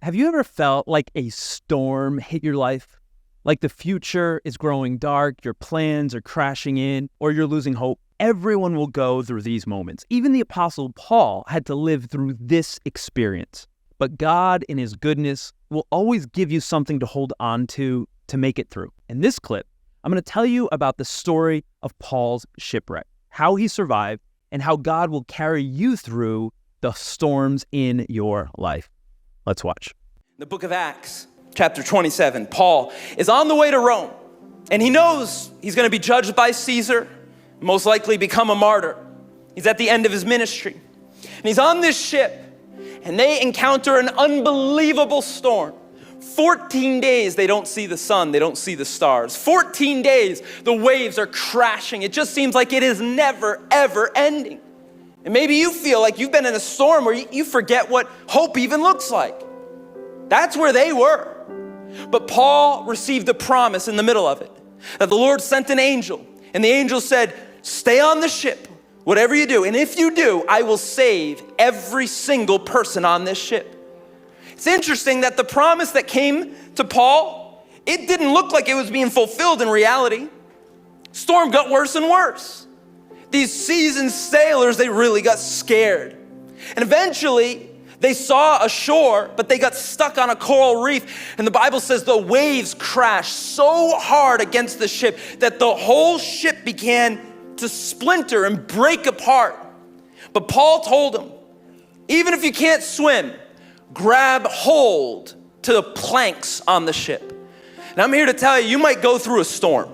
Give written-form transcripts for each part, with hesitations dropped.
Have you ever felt like a storm hit your life? Like the future is growing dark, your plans are crashing in, or you're losing hope? Everyone will go through these moments. Even the Apostle Paul had to live through this experience. But God, in His goodness, will always give you something to hold on to make it through. In this clip, I'm going to tell you about the story of Paul's shipwreck, how he survived, and how God will carry you through the storms in your life. Let's watch. The book of Acts, chapter 27, Paul is on the way to Rome, and he knows he's going to be judged by Caesar, most likely become a martyr. He's at the end of his ministry, and he's on this ship, and they encounter an unbelievable storm. 14 days they don't see the sun, they don't see the stars. 14 days the waves are crashing. It just seems like it is never, ever ending. And maybe you feel like you've been in a storm where you forget what hope even looks like. That's where they were. But Paul received a promise in the middle of it, that the Lord sent an angel, and the angel said, stay on the ship, whatever you do, and if you do, I will save every single person on this ship. It's interesting that the promise that came to Paul, it didn't look like it was being fulfilled in reality. Storm got worse and worse. These seasoned sailors, they really got scared. And eventually, they saw a shore, but they got stuck on a coral reef. And the Bible says the waves crashed so hard against the ship that the whole ship began to splinter and break apart. But Paul told them, even if you can't swim, grab hold to the planks on the ship. And I'm here to tell you, you might go through a storm.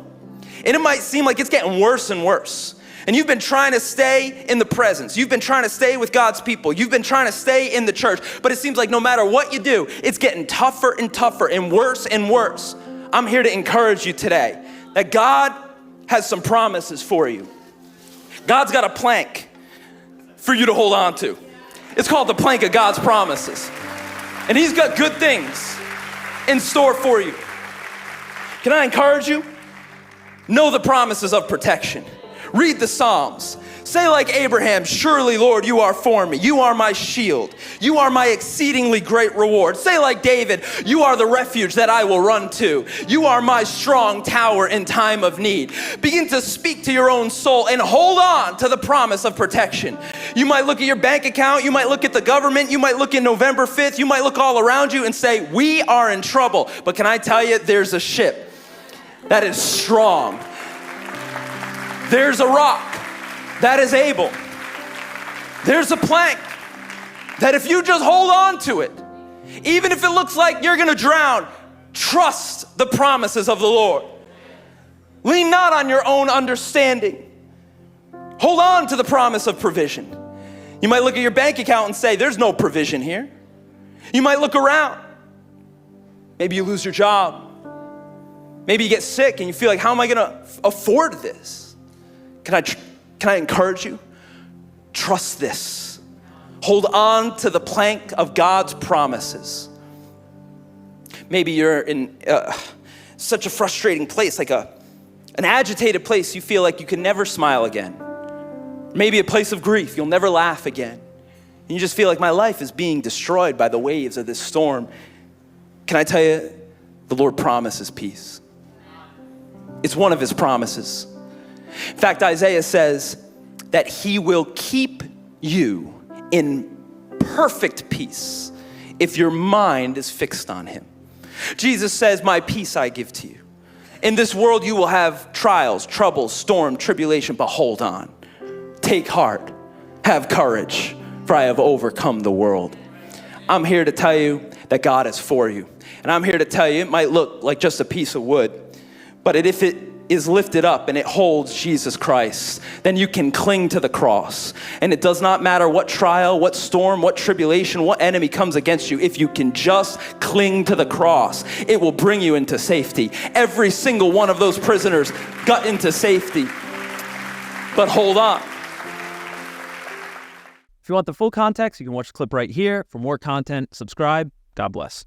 And it might seem like it's getting worse and worse. And you've been trying to stay in the presence. You've been trying to stay with God's people. You've been trying to stay in the church. But it seems like no matter what you do, it's getting tougher and tougher and worse and worse. I'm here to encourage you today that God has some promises for you. God's got a plank for you to hold on to. It's called the plank of God's promises. And He's got good things in store for you. Can I encourage you? Know the promises of protection. Read the Psalms. Say like Abraham, surely, Lord, you are for me. You are my shield. You are my exceedingly great reward. Say like David, you are the refuge that I will run to. You are my strong tower in time of need. Begin to speak to your own soul and hold on to the promise of protection. You might look at your bank account. You might look at the government. You might look at November 5th. You might look all around you and say, we are in trouble. But can I tell you, there's a ship that is strong. There's a rock that is able. There's a plank that if you just hold on to it, even if it looks like you're going to drown, trust the promises of the Lord. Lean not on your own understanding. Hold on to the promise of provision. You might look at your bank account and say, there's no provision here. You might look around. Maybe you lose your job. Maybe you get sick and you feel like, how am I going to afford this? Can I encourage you? Trust this. Hold on to the plank of God's promises. Maybe you're in such a frustrating place, like an agitated place. You feel like you can never smile again. Maybe a place of grief. You'll never laugh again. And you just feel like my life is being destroyed by the waves of this storm. Can I tell you, the Lord promises peace. It's one of His promises. In fact, Isaiah says that He will keep you in perfect peace if your mind is fixed on Him. Jesus says, my peace I give to you. In this world you will have trials, troubles, storm, tribulation, but hold on. Take heart, have courage, for I have overcome the world. I'm here to tell you that God is for you. And I'm here to tell you, it might look like just a piece of wood, but if it is lifted up and it holds Jesus Christ, then you can cling to the cross. And it does not matter what trial, what storm, what tribulation, what enemy comes against you. If you can just cling to the cross, it will bring you into safety. Every single one of those prisoners got into safety. But hold on. If you want the full context, you can watch the clip right here. For more content, subscribe. God bless.